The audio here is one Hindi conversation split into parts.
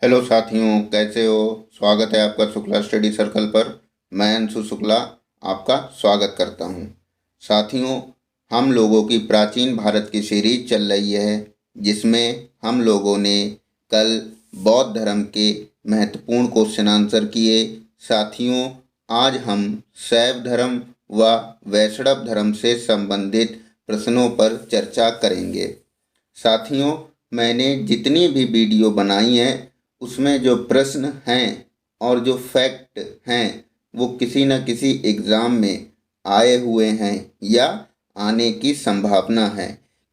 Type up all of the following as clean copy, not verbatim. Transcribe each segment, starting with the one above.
हेलो साथियों, कैसे हो। स्वागत है आपका शुक्ला स्टडी सर्कल पर। मैं अंशु शुक्ला आपका स्वागत करता हूं। साथियों, हम लोगों की प्राचीन भारत की सीरीज चल रही है, जिसमें हम लोगों ने कल बौद्ध धर्म के महत्वपूर्ण क्वेश्चन आंसर किए। साथियों, आज हम शैव धर्म व वैष्णव धर्म से संबंधित प्रश्नों पर चर्चा करेंगे। साथियों, मैंने जितनी भी वीडियो बनाई हैं उसमें जो प्रश्न हैं और जो फैक्ट हैं वो किसी न किसी एग्ज़ाम में आए हुए हैं या आने की संभावना है,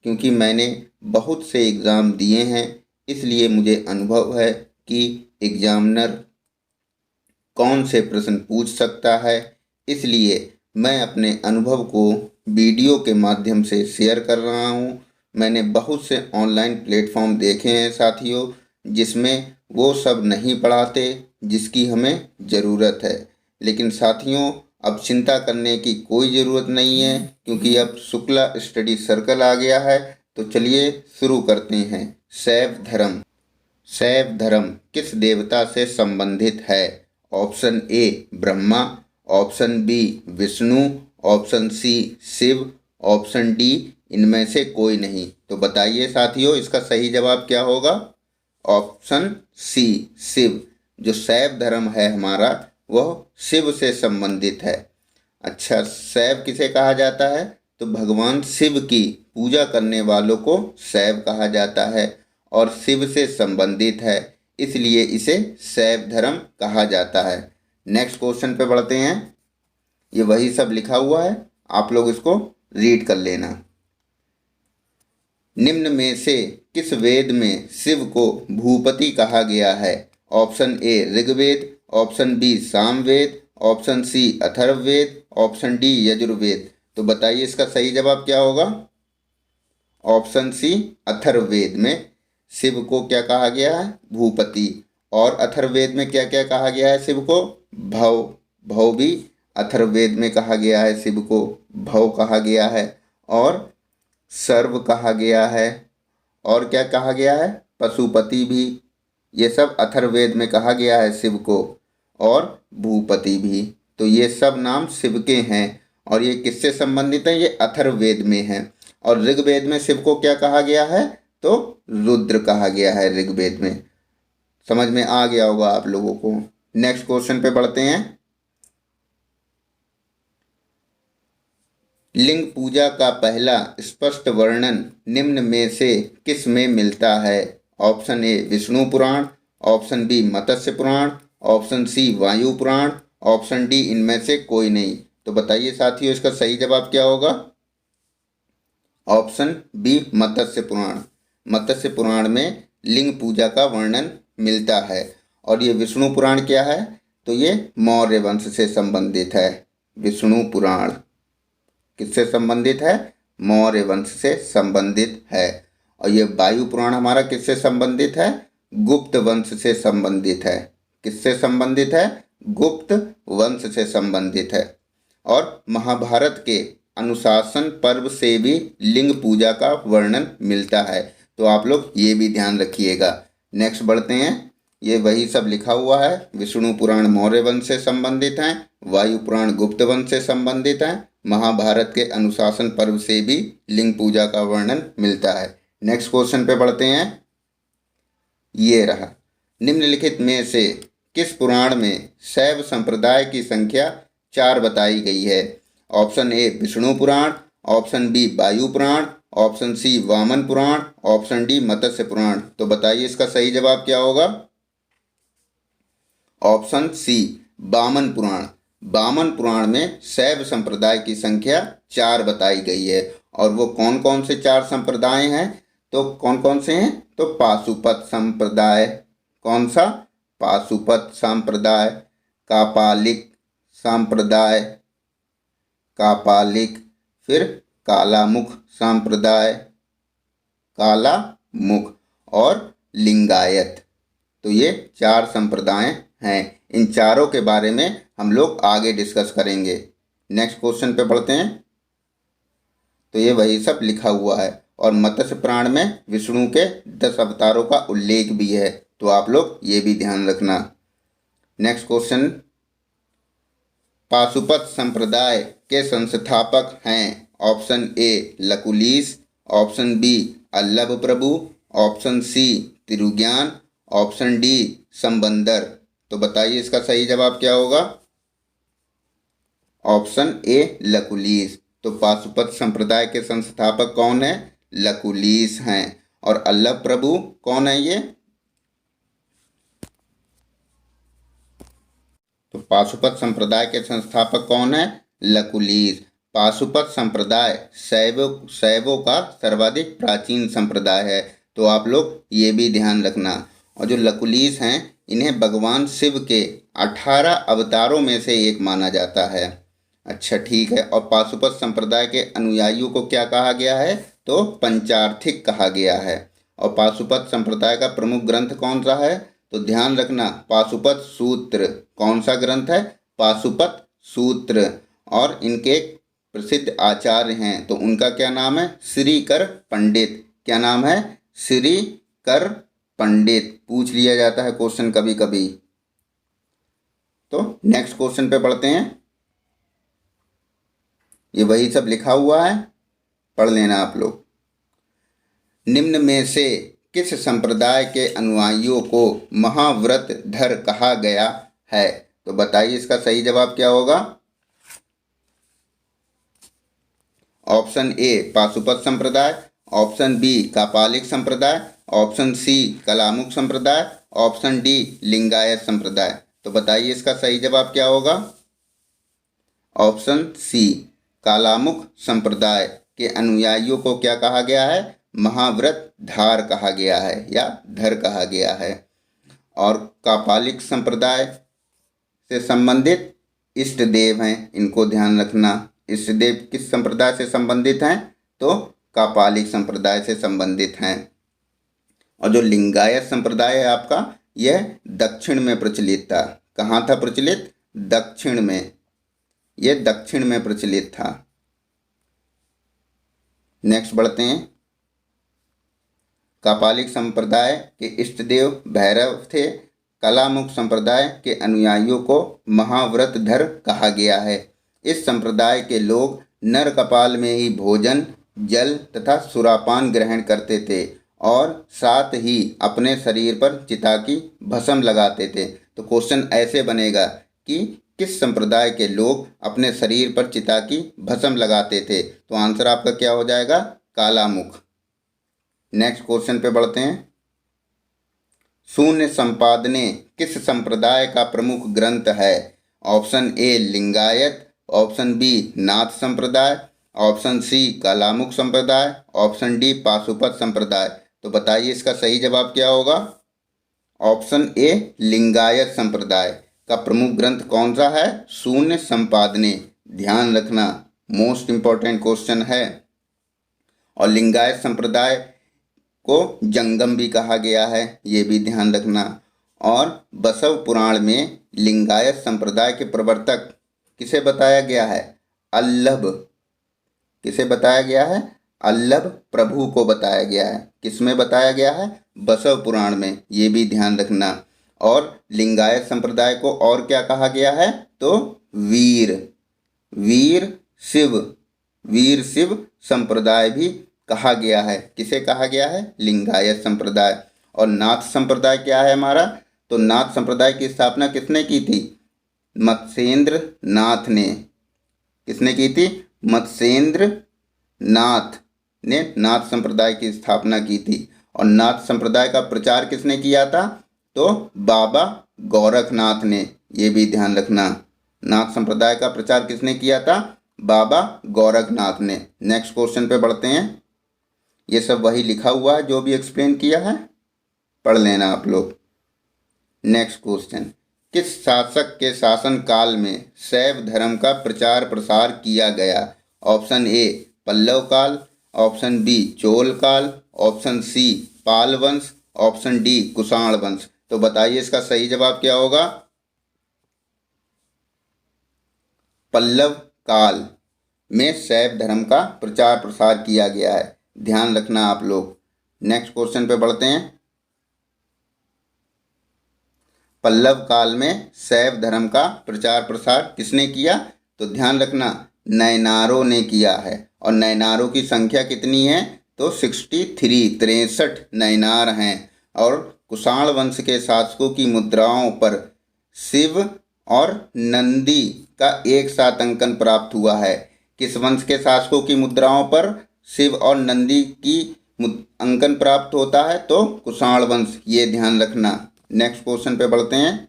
क्योंकि मैंने बहुत से एग्ज़ाम दिए हैं। इसलिए मुझे अनुभव है कि एग्जामिनर कौन से प्रश्न पूछ सकता है। इसलिए मैं अपने अनुभव को वीडियो के माध्यम से शेयर कर रहा हूँ। मैंने बहुत से ऑनलाइन प्लेटफॉर्म देखे हैं साथियों, जिसमें वो सब नहीं पढ़ाते जिसकी हमें ज़रूरत है। लेकिन साथियों, अब चिंता करने की कोई ज़रूरत नहीं है, क्योंकि अब शुक्ला स्टडी सर्कल आ गया है। तो चलिए शुरू करते हैं। शैव धर्म। शैव धर्म किस देवता से संबंधित है? Option A Brahma, option B Vishnu, option C Shiva, option D इनमें से कोई नहीं। तो बताइए साथियों, इसका सही जवाब क्या होगा? Option C Shiva. जो शैव धर्म है हमारा, वह शिव से संबंधित है। अच्छा, शैव किसे कहा जाता है? तो भगवान शिव की पूजा करने वालों को शैव कहा जाता है और शिव से संबंधित है, इसलिए इसे शैव धर्म कहा जाता है। नेक्स्ट क्वेश्चन पे बढ़ते हैं। ये वही सब लिखा हुआ है, आप लोग इसको रीड कर लेना। निम्न में से किस वेद में शिव को भूपति कहा गया है? Option A Rigveda, option B Samaveda, option C Atharvaveda, option D Yajurveda. तो बताइए इसका सही जवाब क्या होगा? ऑप्शन सी अथर्ववेद में शिव को क्या कहा गया है? भूपति। और अथर्ववेद में क्या क्या कहा गया है शिव को? भव। भव भी अथर्ववेद में कहा गया है, शिव को भव कहा गया है। और सर्व कहा गया है। और क्या कहा गया है? पशुपति भी। ये सब अथर्ववेद में कहा गया है शिव को, और भूपति भी। तो ये सब नाम शिव के हैं। और ये किससे संबंधित है? ये अथर्ववेद में है। और ऋग्वेद में शिव को क्या कहा गया है? तो रुद्र कहा गया है ऋग्वेद में। समझ में आ गया होगा आप लोगों को। नेक्स्ट क्वेश्चन पे बढ़ते हैं। लिंग पूजा का पहला स्पष्ट वर्णन निम्न में से किस में मिलता है? Option A Vishnu Purana, option B Matsya Purana, option C Vayu Purana, option D इनमें से कोई नहीं। तो बताइए साथियों, इसका सही जवाब क्या होगा? ऑप्शन बी मत्स्य पुराण। मत्स्य पुराण में लिंग पूजा का वर्णन मिलता है। और ये विष्णु पुराण क्या है? तो ये मौर्य वंश से संबंधित है। विष्णु पुराण किससे संबंधित है? मौर्य वंश से संबंधित है। और ये वायु पुराण हमारा किससे संबंधित है? गुप्त वंश से संबंधित है। किससे संबंधित है? गुप्त वंश से संबंधित है। और महाभारत के अनुशासन पर्व से भी लिंग पूजा का वर्णन मिलता है। तो आप लोग ये भी ध्यान रखिएगा। नेक्स्ट बढ़ते हैं। ये वही सब लिखा हुआ है। विष्णु पुराण मौर्य वंश से संबंधित हैं, वायु पुराण गुप्त वंश से संबंधित हैं, महाभारत के अनुशासन पर्व से भी लिंग पूजा का वर्णन मिलता है। नेक्स्ट क्वेश्चन पे बढ़ते हैं। ये रहा। निम्नलिखित में से किस पुराण में शैव संप्रदाय की संख्या 4 बताई गई है? Option A Vishnu Purana, option B Vayu Purana, option C Vamana Purana, option D Matsya Purana. तो बताइए इसका सही जवाब क्या होगा? Option C Vamana Purana. वामन पुराण में शैव संप्रदाय की संख्या 4 बताई गई है। और वो कौन कौन से 4 संप्रदाय हैं? तो कौन कौन से हैं? तो पाशुपत संप्रदाय। कौन सा? पाशुपत संप्रदाय, कापालिक संप्रदाय, कापालिक, फिर कालामुख संप्रदाय, कालामुख, और लिंगायत। तो ये 4 संप्रदाय हैं। इन चारों के बारे में हम लोग आगे डिस्कस करेंगे। नेक्स्ट क्वेश्चन पे बढ़ते हैं। तो ये वही सब लिखा हुआ है। और मत्स्य पुराण में विष्णु के 10 अवतारों का उल्लेख भी है। तो आप लोग ये भी ध्यान रखना। नेक्स्ट क्वेश्चन, पाशुपत संप्रदाय के संस्थापक हैं? Option A Lakulish, option B Allama Prabhu, option C Tirugnan, option D Sambandar. तो बताइए इसका सही जवाब क्या होगा? Option A Lakulish. तो पाशुपत संप्रदाय के संस्थापक कौन है? लकुलीस हैं। और अल्लभ प्रभु कौन है ये? तो पाशुपत संप्रदाय के संस्थापक कौन है? लकुलीस। पाशुपत संप्रदाय शैवों का सर्वाधिक प्राचीन संप्रदाय है, तो आप लोग ये भी ध्यान रखना। और जो लकुलीस हैं इन्हें भगवान शिव के 18 अवतारों में से एक माना जाता है। अच्छा ठीक है। और पाशुपत संप्रदाय के अनुयायियों को क्या कहा गया है? तो पंचार्थिक कहा गया है। और पाशुपत संप्रदाय का प्रमुख ग्रंथ कौन सा है? तो ध्यान रखना, पाशुपत सूत्र। कौन सा ग्रंथ है? पाशुपत सूत्र। और इनके प्रसिद्ध आचार्य हैं, तो उनका क्या नाम है? श्रीकर पंडित। क्या नाम है? श्रीकर पंडित। पूछ लिया जाता है क्वेश्चन कभी कभी। तो नेक्स्ट क्वेश्चन पे पढ़ते हैं। ये वही सब लिखा हुआ है, पढ़ लेना आप लोग। निम्न में से किस संप्रदाय के अनुयायियों को महाव्रतधर कहा गया है? तो बताइए इसका सही जवाब क्या होगा? ऑप्शन ए पाशुपत संप्रदाय, ऑप्शन बी कापालिक संप्रदाय, ऑप्शन सी कलामुख संप्रदाय, ऑप्शन डी लिंगायत संप्रदाय। तो बताइए इसका सही जवाब क्या होगा? ऑप्शन सी कालामुख संप्रदाय के अनुयायियों को क्या कहा गया है? महाव्रतधार कहा गया है या धर कहा गया है। और कापालिक संप्रदाय से संबंधित इष्ट देव हैं, इनको ध्यान रखना। इष्ट देव किस संप्रदाय से संबंधित हैं? तो कापालिक संप्रदाय से संबंधित हैं। और जो लिंगायत संप्रदाय है आपका, यह दक्षिण में प्रचलित था। कहाँ था प्रचलित? दक्षिण में। यह दक्षिण में प्रचलित था। नेक्स्ट बढ़ते हैं। कापालिक संप्रदाय के इष्ट देव भैरव थे। कलामुख संप्रदाय के अनुयायियों को महाव्रतधर कहा गया है। इस संप्रदाय के लोग नर कपाल में ही भोजन, जल तथा सुरापान ग्रहण करते थे और साथ ही अपने शरीर पर चिता की भस्म लगाते थे। तो क्वेश्चन ऐसे बनेगा कि किस संप्रदाय के लोग अपने शरीर पर चिता की भस्म लगाते थे? तो आंसर आपका क्या हो जाएगा? कालामुख। नेक्स्ट क्वेश्चन पे बढ़ते हैं। शून्य संपादने किस संप्रदाय का प्रमुख ग्रंथ है? Option A Lingayat, option B Nath संप्रदाय, ऑप्शन सी कालामुख संप्रदाय, ऑप्शन डी पाशुपत संप्रदाय। तो बताइए इसका सही जवाब क्या होगा? ऑप्शन ए लिंगायत संप्रदाय का प्रमुख ग्रंथ कौन सा है? शून्य संपादने। ध्यान रखना, मोस्ट इंपॉर्टेंट क्वेश्चन है। और लिंगायत संप्रदाय को जंगम भी कहा गया है, ये भी ध्यान रखना। और बसव पुराण में लिंगायत संप्रदाय के प्रवर्तक किसे बताया गया है? अल्लभ। किसे बताया गया है? अल्लभ प्रभु को बताया गया है। किसमें बताया गया है? बसव पुराण में। ये भी ध्यान रखना। और लिंगायत संप्रदाय को और क्या कहा गया है? तो वीर शिव संप्रदाय भी कहा गया है। किसे कहा गया है? लिंगायत संप्रदाय। और नाथ संप्रदाय क्या है हमारा? तो नाथ संप्रदाय की स्थापना किसने की थी? मत्स्येंद्र नाथ ने। किसने की थी? मत्स्येंद्र नाथ ने नाथ संप्रदाय की स्थापना की थी। और नाथ संप्रदाय का प्रचार किसने किया था? तो बाबा गोरखनाथ ने। ये भी ध्यान रखना, नाथ संप्रदाय का प्रचार किसने किया था? बाबा गोरखनाथ ने। नेक्स्ट क्वेश्चन पे बढ़ते हैं। ये सब वही लिखा हुआ है जो भी एक्सप्लेन किया है, पढ़ लेना आप लोग। नेक्स्ट क्वेश्चन, किस शासक के शासन काल में शैव धर्म का प्रचार प्रसार किया गया? ऑप्शन ए पल्लव काल, ऑप्शन बी चोल काल, ऑप्शन सी पाल वंश, ऑप्शन डी कुषाण वंश। तो बताइए इसका सही जवाब क्या होगा? पल्लव काल में शैव धर्म का प्रचार प्रसार किया गया है। ध्यान रखना आप लोग। नेक्स्ट क्वेश्चन पे बढ़ते हैं। पल्लव काल में शैव धर्म का प्रचार प्रसार किसने किया? तो ध्यान रखना, नयनारों ने किया है। और नयनारों की संख्या कितनी है? तो 63 नयनार हैं। और कुषाण वंश के शासकों की मुद्राओं पर शिव और नंदी का एक साथ अंकन प्राप्त हुआ है। किस वंश के शासकों की मुद्राओं पर शिव और नंदी की अंकन प्राप्त होता है? तो कुषाण वंश, ये ध्यान रखना। नेक्स्ट क्वेश्चन पे बढ़ते हैं।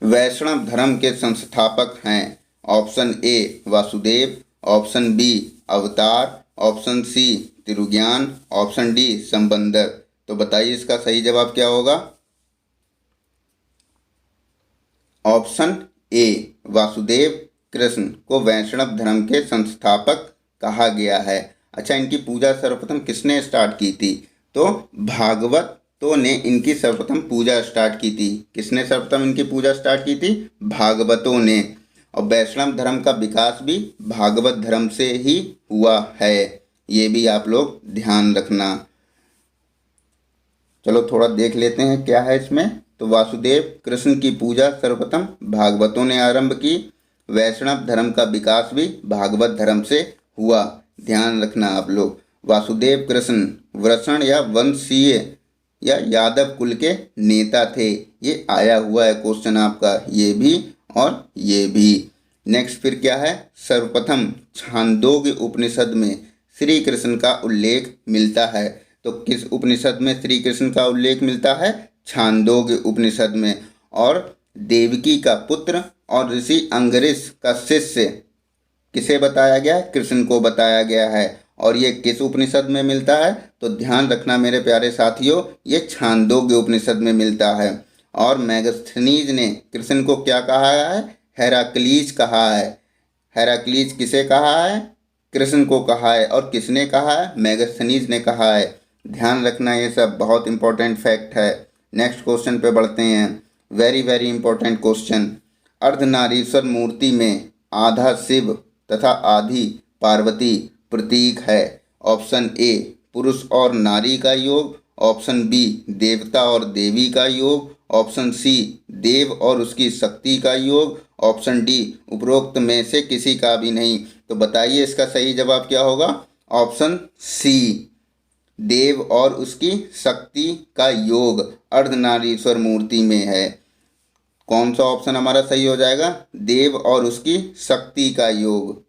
वैष्णव धर्म के संस्थापक हैं। Option A Vasudev, option B Avatar, option C Tirugnan, option D Sambandar. तो बताइए इसका सही जवाब क्या होगा? ऑप्शन ए वासुदेव कृष्ण को वैष्णव धर्म के संस्थापक कहा गया है। अच्छा, इनकी पूजा सर्वप्रथम किसने स्टार्ट की थी? तो भागवतों ने इनकी सर्वप्रथम पूजा स्टार्ट की थी। किसने सर्वप्रथम इनकी पूजा स्टार्ट की थी? भागवतों ने। और वैष्णव धर्म का विकास भी भागवत धर्म से ही हुआ है, ये भी आप लोग ध्यान रखना। चलो थोड़ा देख लेते हैं क्या है इसमें। तो वासुदेव कृष्ण की पूजा सर्वप्रथम भागवतों ने आरंभ की। वैष्णव धर्म का विकास भी भागवत धर्म से हुआ, ध्यान रखना आप लोग। वासुदेव कृष्ण वृषण या वंशीय या यादव कुल के नेता थे। ये आया हुआ है क्वेश्चन आपका, ये भी और ये भी। नेक्स्ट फिर क्या है? सर्वप्रथम छांदोग्य उपनिषद में श्री कृष्ण का उल्लेख मिलता है। तो किस उपनिषद में श्री कृष्ण का उल्लेख मिलता है? छांदोग्य उपनिषद में। और देवकी का पुत्र और ऋषि अंगरीष का शिष्य किसे बताया गया है? कृष्ण को बताया गया है। और ये किस उपनिषद में मिलता है? तो ध्यान रखना मेरे प्यारे साथियों, ये छांदोग्य उपनिषद में मिलता है। और मेगस्थनीज ने कृष्ण को क्या कहा है? हेराक्लीज कहा है। हेराक्लीज किसे कहा है? कृष्ण को कहा है। और किसने कहा है? मेगस्थनीज ने कहा है। ध्यान रखना, ये सब बहुत इंपॉर्टेंट फैक्ट है। नेक्स्ट क्वेश्चन पे बढ़ते हैं। Very very important question. Ardhanarishvara मूर्ति में आधा शिव तथा आधी पार्वती प्रतीक है। ऑप्शन ए पुरुष और नारी का योग, ऑप्शन बी देवता और देवी का योग, ऑप्शन सी देव और उसकी शक्ति का योग, ऑप्शन डी उपरोक्त में से किसी का भी नहीं। तो बताइए इसका सही जवाब क्या होगा? ऑप्शन सी देव और उसकी शक्ति का योग अर्धनारीश्वर मूर्ति में है। कौन सा ऑप्शन हमारा सही हो जाएगा? देव और उसकी शक्ति का योग।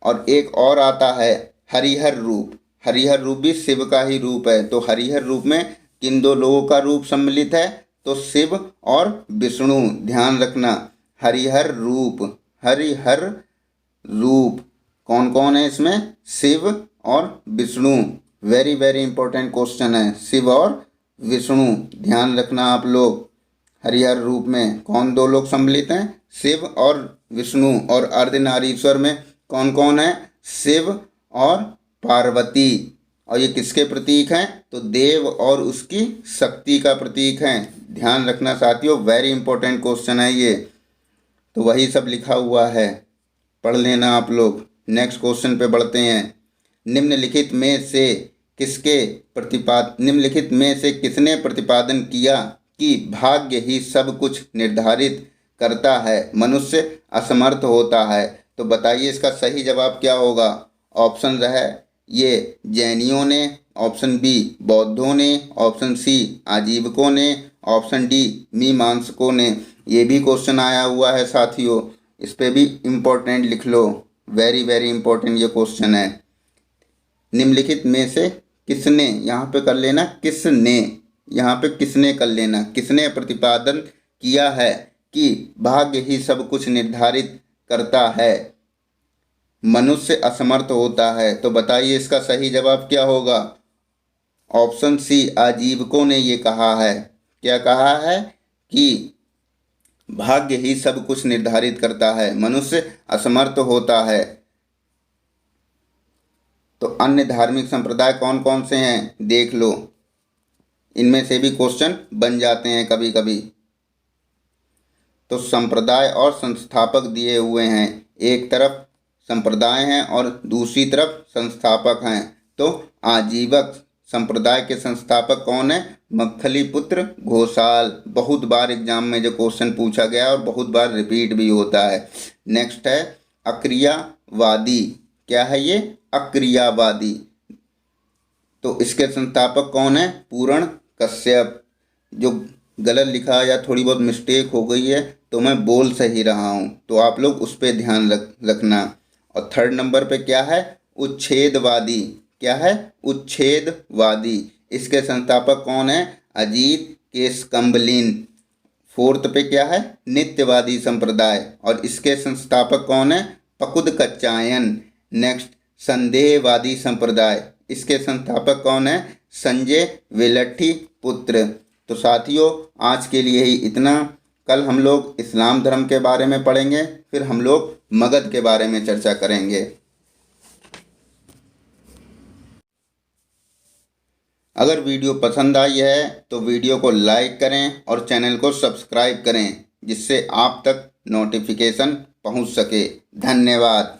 और एक और आता है हरिहर रूप। हरिहर रूप भी शिव का ही रूप है। तो हरिहर रूप में किन दो लोगों का रूप सम्मिलित है? तो शिव और विष्णु। ध्यान रखना, हरिहर रूप, हरिहर रूप कौन कौन है इसमें? शिव और Vishnu. Very very important question है, शिव और विष्णु। ध्यान रखना आप लोग, हरिहर रूप में कौन दो लोग सम्मिलित हैं? शिव और विष्णु। और अर्धनारीश्वर में कौन कौन है? शिव और पार्वती। और ये किसके प्रतीक हैं? तो देव और उसकी शक्ति का प्रतीक हैं। ध्यान रखना साथियों, वेरी इंपॉर्टेंट क्वेश्चन है ये। तो वही सब लिखा हुआ है, पढ़ लेना आप लोग। नेक्स्ट क्वेश्चन पे बढ़ते हैं। निम्नलिखित में से किसने प्रतिपादन किया कि भाग्य ही सब कुछ निर्धारित करता है, मनुष्य असमर्थ होता है? तो बताइए इसका सही जवाब क्या होगा? ऑप्शन है ये जैनियों ने, ऑप्शन बी बौद्धों ने, ऑप्शन सी आजीवकों ने, ऑप्शन डी मीमांसकों ने। ये भी क्वेश्चन आया हुआ है साथियों, इस पे भी इम्पोर्टेंट लिख लो। वेरी वेरी इंपॉर्टेंट ये क्वेश्चन है। निम्नलिखित में से किसने, यहाँ पे कर लेना किसने, यहाँ पे किसने कर लेना, किसने प्रतिपादन किया है कि भाग्य ही सब कुछ निर्धारित करता है, मनुष्य असमर्थ होता है? तो बताइए इसका सही जवाब क्या होगा? ऑप्शन सी आजीवकों ने ये कहा है। क्या कहा है? कि भाग्य ही सब कुछ निर्धारित करता है, मनुष्य असमर्थ होता है। तो अन्य धार्मिक संप्रदाय कौन कौन से हैं देख लो, इनमें से भी क्वेश्चन बन जाते हैं कभी कभी। तो संप्रदाय और संस्थापक दिए हुए हैं, एक तरफ संप्रदाय हैं और दूसरी तरफ संस्थापक हैं। तो आजीवक संप्रदाय के संस्थापक कौन है? मक्खलीपुत्र घोषाल। बहुत बार एग्जाम में जो क्वेश्चन पूछा गया और बहुत बार रिपीट भी होता है। नेक्स्ट है अक्रियावादी। क्या है ये? अक्रियावादी। तो इसके संस्थापक कौन है? पूरण कश्यप। जो गलत लिखा या थोड़ी बहुत मिस्टेक हो गई है तो मैं बोल सही रहा हूँ, तो आप लोग उस पर ध्यान रखना। और थर्ड नंबर पे क्या है? उच्छेदवादी। क्या है? उच्छेदवादी। इसके संस्थापक कौन है? अजीत केशकम्बलिन। फोर्थ पे क्या है? नित्यवादी संप्रदाय, और इसके संस्थापक कौन है? पकुदकच्चायन। नेक्स्ट संदेहवादी संप्रदाय। इसके संस्थापक कौन है? संजय वेलट्ठी पुत्र। तो साथियों, आज के लिए ही इतना। कल हम लोग इस्लाम धर्म के बारे में पढ़ेंगे, फिर हम लोग मगध के बारे में चर्चा करेंगे। अगर वीडियो पसंद आई है तो वीडियो को लाइक करें और चैनल को सब्सक्राइब करें, जिससे आप तक नोटिफिकेशन पहुंच सके। धन्यवाद।